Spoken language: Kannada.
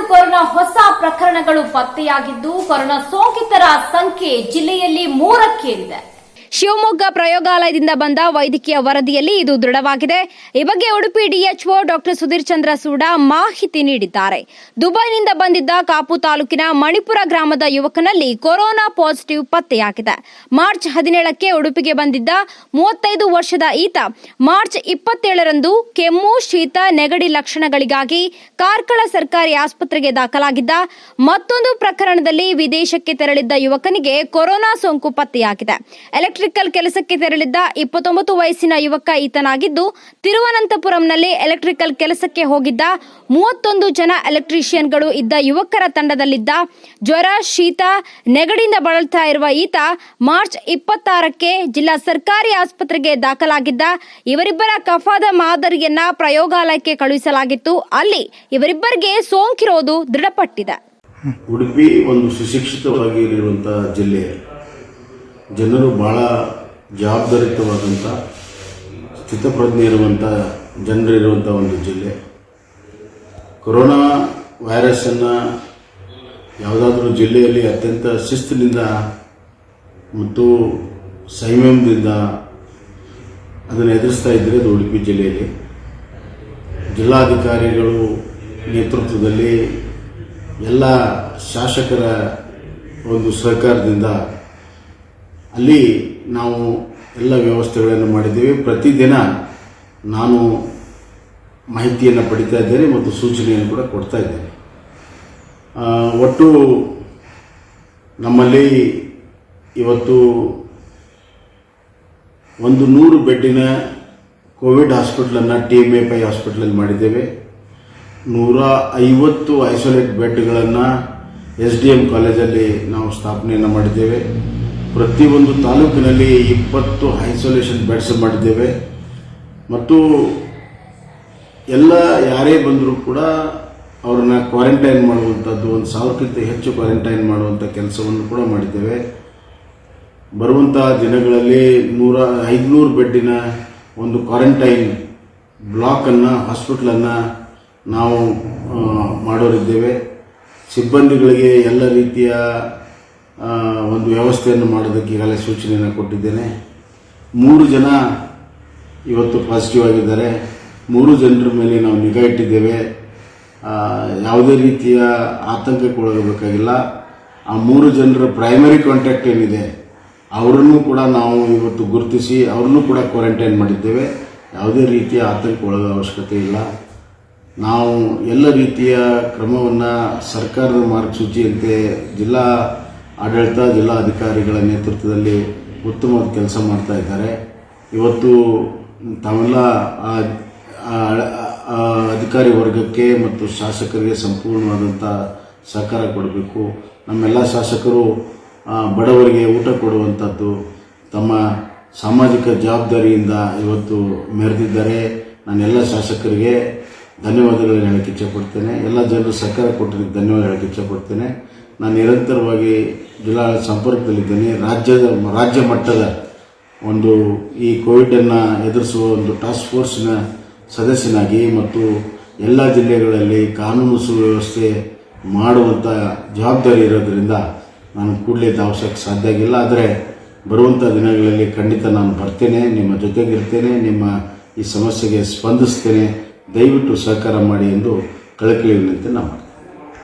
ಕೊರೋನಾ ಹೊಸ ಪ್ರಕರಣಗಳು ಪತ್ತೆಯಾಗಿದ್ದು ಕೊರೋನಾ ಸೋಂಕಿತರ ಸಂಖ್ಯೆ ಜಿಲ್ಲೆಯಲ್ಲಿ 3ಕ್ಕೇರಿದೆ. ಶಿವಮೊಗ್ಗ ಪ್ರಯೋಗಾಲಯದಿಂದ ಬಂದ ವೈದ್ಯಕೀಯ ವರದಿಯಲ್ಲಿ ಇದು ದೃಢವಾಗಿದೆ. ಈ ಬಗ್ಗೆ ಉಡುಪಿ ಡಿಎಚ್ಒ ಡಾಕ್ಟರ್ ಸುಧೀರ್ ಚಂದ್ರ ಸೂಡ ಮಾಹಿತಿ ನೀಡಿದ್ದಾರೆ. ದುಬೈನಿಂದ ಬಂದಿದ್ದ ಕಾಪು ತಾಲೂಕಿನ ಮಣಿಪುರ ಗ್ರಾಮದ ಯುವಕನಲ್ಲಿ ಕೊರೋನಾ ಪಾಸಿಟಿವ್ ಪತ್ತೆಯಾಗಿದೆ. ಮಾರ್ಚ್ 17ಕ್ಕೆ ಉಡುಪಿಗೆ ಬಂದಿದ್ದ 35 ವರ್ಷದ ಈತ ಮಾರ್ಚ್ 27ರಂದು ಕೆಮ್ಮು, ಶೀತ, ನೆಗಡಿ ಲಕ್ಷಣಗಳಿಗಾಗಿ ಕಾರ್ಕಳ ಸರ್ಕಾರಿ ಆಸ್ಪತ್ರೆಗೆ ದಾಖಲಾಗಿದ್ದ. ಮತ್ತೊಂದು ಪ್ರಕರಣದಲ್ಲಿ ವಿದೇಶಕ್ಕೆ ತೆರಳಿದ್ದ ಯುವಕನಿಗೆ ಕೊರೋನಾ ಸೋಂಕು ಪತ್ತೆಯಾಗಿದೆ. ಎಲೆಕ್ಟ್ರಿಕಲ್ ಕೆಲಸಕ್ಕೆ ತೆರಳಿದ್ದ 29 ವಯಸ್ಸಿನ ಯುವಕ ಈತನಾಗಿದ್ದು, ತಿರುವನಂತಪುರಂನಲ್ಲಿ ಎಲೆಕ್ಟ್ರಿಕಲ್ ಕೆಲಸಕ್ಕೆ ಹೋಗಿದ್ದ 31 ಜನ ಎಲೆಕ್ಟ್ರಿಷಿಯನ್ಗಳು ಇದ್ದ ಯುವಕರ ತಂಡದಲ್ಲಿದ್ದ. ಜ್ವರ, ಶೀತ, ನೆಗಡಿಯಿಂದ ಬಳಲ್ತಾ ಇರುವ ಈತ ಮಾರ್ಚ್ 26ಕ್ಕೆ ಜಿಲ್ಲಾ ಸರ್ಕಾರಿ ಆಸ್ಪತ್ರೆಗೆ ದಾಖಲಾಗಿದ್ದ. ಇವರಿಬ್ಬರ ಕಫಾದ ಮಾದರಿಯನ್ನ ಪ್ರಯೋಗಾಲಯಕ್ಕೆ ಕಳುಹಿಸಲಾಗಿತ್ತು. ಅಲ್ಲಿ ಇವರಿಬ್ಬರಿಗೆ ಸೋಂಕಿರೋದು ದೃಢಪಟ್ಟಿದೆ. ಉಡುಪಿ ಒಂದು ಸುಶಿಕ್ಷಿತವಾಗಿ ಇರುವಂತಹ ಜಿಲ್ಲೆ. ಜನರು ಬಹಳ ಜವಾಬ್ದಾರಿಯುತವಾದಂಥ ಸ್ಥಿತಪ್ರಜ್ಞೆ ಇರುವಂಥ ಜನರಿರುವಂಥ ಒಂದು ಜಿಲ್ಲೆ. ಕೊರೋನಾ ವೈರಸ್ಸನ್ನು ಯಾವುದಾದ್ರೂ ಜಿಲ್ಲೆಯಲ್ಲಿ ಅತ್ಯಂತ ಶಿಸ್ತಿನಿಂದ ಮತ್ತು ಸಂಯಮದಿಂದ ಅದನ್ನು ಎದುರಿಸ್ತಾ ಇದ್ದರೆ ಅದು ಉಡುಪಿ ಜಿಲ್ಲೆಯಲ್ಲಿ. ಜಿಲ್ಲಾಧಿಕಾರಿಗಳು ನೇತೃತ್ವದಲ್ಲಿ ಎಲ್ಲ ಶಾಸಕರ ಒಂದು ಸಹಕಾರದಿಂದ ಅಲ್ಲಿ ನಾವು ಎಲ್ಲ ವ್ಯವಸ್ಥೆಗಳನ್ನು ಮಾಡಿದ್ದೇವೆ. ಪ್ರತಿದಿನ ನಾನು ಮಾಹಿತಿಯನ್ನು ಪಡಿತಾ ಇದ್ದೇನೆ ಮತ್ತು ಸೂಚನೆಯನ್ನು ಕೂಡ ಕೊಡ್ತಾ ಇದ್ದೇನೆ. ಒಟ್ಟು ನಮ್ಮಲ್ಲಿ ಇವತ್ತು 100 ಬೆಡ್ಡಿನ ಕೋವಿಡ್ ಹಾಸ್ಪಿಟಲನ್ನು TMFI ಹಾಸ್ಪಿಟಲಲ್ಲಿ ಮಾಡಿದ್ದೇವೆ. 150 ಐಸೋಲೇಟ್ ಬೆಡ್ಗಳನ್ನು SDM ಕಾಲೇಜಲ್ಲಿ ನಾವು ಸ್ಥಾಪನೆಯನ್ನು ಮಾಡಿದ್ದೇವೆ. ಪ್ರತಿಯೊಂದು ತಾಲೂಕಿನಲ್ಲಿ 20 ಐಸೋಲೇಷನ್ ಬೆಡ್ಸ್ ಮಾಡಿದ್ದೇವೆ. ಮತ್ತು ಎಲ್ಲ ಯಾರೇ ಬಂದರೂ ಕೂಡ ಅವರನ್ನು ಕ್ವಾರಂಟೈನ್ ಮಾಡುವಂಥದ್ದು, 1000ಕ್ಕಿಂತ ಹೆಚ್ಚು ಕ್ವಾರಂಟೈನ್ ಮಾಡುವಂಥ ಕೆಲಸವನ್ನು ಕೂಡ ಮಾಡಿದ್ದೇವೆ. ಬರುವಂಥ ದಿನಗಳಲ್ಲಿ 500 ಬೆಡ್ಡಿನ ಒಂದು ಕ್ವಾರಂಟೈನ್ ಬ್ಲಾಕನ್ನು, ಹಾಸ್ಪಿಟಲನ್ನು ನಾವು ಮಾಡೋರಿದ್ದೇವೆ. ಸಿಬ್ಬಂದಿಗಳಿಗೆ ಎಲ್ಲ ರೀತಿಯ ಒಂದು ವ್ಯವಸ್ಥೆಯನ್ನು ಮಾಡೋದಕ್ಕೆ ಈಗಾಗಲೇ ಸೂಚನೆಯನ್ನು ಕೊಟ್ಟಿದ್ದೇನೆ. 3 ಜನ ಇವತ್ತು ಪಾಸಿಟಿವ್ ಆಗಿದ್ದಾರೆ. 3 ಜನರ ಮೇಲೆ ನಾವು ನಿಗಾ ಇಟ್ಟಿದ್ದೇವೆ. ಯಾವುದೇ ರೀತಿಯ ಆತಂಕಕ್ಕೊಳಗಬೇಕಾಗಿಲ್ಲ. ಆ 3 ಜನರ ಪ್ರೈಮರಿ ಕಾಂಟ್ಯಾಕ್ಟ್ ಏನಿದೆ ಅವರನ್ನು ಕೂಡ ನಾವು ಇವತ್ತು ಗುರುತಿಸಿ ಅವ್ರನ್ನೂ ಕೂಡ ಕ್ವಾರಂಟೈನ್ ಮಾಡಿದ್ದೇವೆ. ಯಾವುದೇ ರೀತಿಯ ಆತಂಕಕ್ಕೊಳಗೋ ಅವಶ್ಯಕತೆ ಇಲ್ಲ. ನಾವು ಎಲ್ಲ ರೀತಿಯ ಕ್ರಮವನ್ನು ಸರ್ಕಾರದ ಮಾರ್ಗಸೂಚಿಯಂತೆ ಜಿಲ್ಲಾ ಆಡಳಿತ, ಜಿಲ್ಲಾ ಅಧಿಕಾರಿಗಳ ನೇತೃತ್ವದಲ್ಲಿ ಉತ್ತಮವಾದ ಕೆಲಸ ಮಾಡ್ತಾ ಇದ್ದಾರೆ. ಇವತ್ತು ತಾವೆಲ್ಲ ಅಧಿಕಾರಿ ವರ್ಗಕ್ಕೆ ಮತ್ತು ಶಾಸಕರಿಗೆ ಸಂಪೂರ್ಣವಾದಂಥ ಸಹಕಾರ ಕೊಡಬೇಕು. ನಮ್ಮೆಲ್ಲ ಶಾಸಕರು ಬಡವರಿಗೆ ಊಟ ಕೊಡುವಂಥದ್ದು ತಮ್ಮ ಸಾಮಾಜಿಕ ಜವಾಬ್ದಾರಿಯಿಂದ ಇವತ್ತು ಮೆರೆದಿದ್ದಾರೆ. ನಾನೆಲ್ಲ ಶಾಸಕರಿಗೆ ಧನ್ಯವಾದಗಳನ್ನು ಹೇಳಕ್ಕೆ ಇಚ್ಛೆಪಡ್ತೇನೆ. ಎಲ್ಲ ಜನರು ಸಹಕಾರ ಕೊಟ್ಟಿದ್ದಕ್ಕೆ ಧನ್ಯವಾದ ಹೇಳಕ್ಕೆ ಇಚ್ಛೆಪಡ್ತೇನೆ. ನಾನು ನಿರಂತರವಾಗಿ ಜಿಲ್ಲಾ ಸಂಪರ್ಕದಲ್ಲಿದ್ದೇನೆ. ರಾಜ್ಯ ಮಟ್ಟದ ಒಂದು ಈ ಕೋವಿಡನ್ನು ಎದುರಿಸುವ ಒಂದು ಟಾಸ್ಕ್ ಫೋರ್ಸ್ನ ಸದಸ್ಯನಾಗಿ ಮತ್ತು ಎಲ್ಲ ಜಿಲ್ಲೆಗಳಲ್ಲಿ ಕಾನೂನು ಸುವ್ಯವಸ್ಥೆ ಮಾಡುವಂಥ ಜವಾಬ್ದಾರಿ ಇರೋದರಿಂದ ನಾನು ಕೂಡಲೇ ಧಾವಿಸೋಕ್ಕೆ ಸಾಧ್ಯ ಆಗಿಲ್ಲ. ಆದರೆ ಬರುವಂಥ ದಿನಗಳಲ್ಲಿ ಖಂಡಿತ ನಾನು ಬರ್ತೇನೆ, ನಿಮ್ಮ ಜೊತೆಗಿರ್ತೇನೆ, ನಿಮ್ಮ ಈ ಸಮಸ್ಯೆಗೆ ಸ್ಪಂದಿಸ್ತೇನೆ. ದಯವಿಟ್ಟು ಸಹಕಾರ ಮಾಡಿ ಎಂದು ಕಳಕಳಿ ವಿನಂತಿ ನಾನು ಮಾಡ್ತೇನೆ.